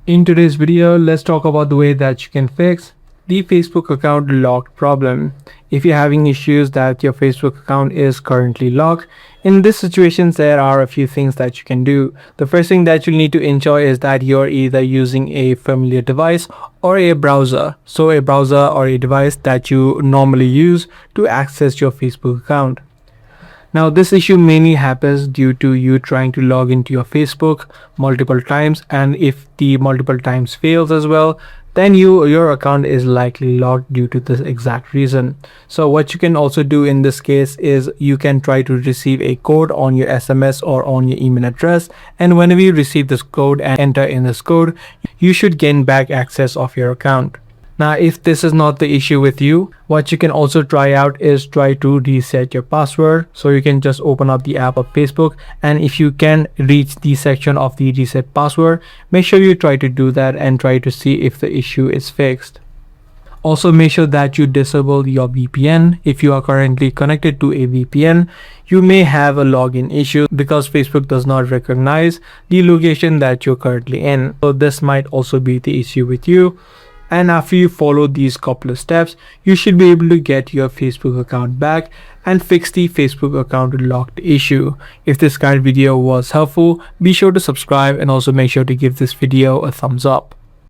In today's video, let's talk about the way that you can fix the Facebook account locked problem. If you're having issues that your Facebook account is currently locked, in this situation there are a few things that you can do. The first thing that you'll need to ensure is that you're either using a familiar device or a browser. So a browser or a device that you normally use to access your Facebook account. Now this issue mainly happens due to you trying to log into your Facebook multiple times, and if the multiple times fails as well, then your account is likely locked due to this exact reason. So what you can also do in this case is you can try to receive a code on your SMS or on your email address, and whenever you receive this code and enter in this code, you should gain back access of your account. Now if this is not the issue with you, what you can also try out is try to reset your password. So you can just open up the app of Facebook, and if you can reach the section of the reset password, make sure you try to do that and try to see if the issue is fixed. Also make sure that you disable your VPN. If you are currently connected to a VPN, you may have a login issue because Facebook does not recognize the location that you're currently in. So this might also be the issue with you. And after you follow these couple of steps, you should be able to get your Facebook account back and fix the Facebook account locked issue. If this kind of video was helpful, be sure to subscribe and also make sure to give this video a thumbs up.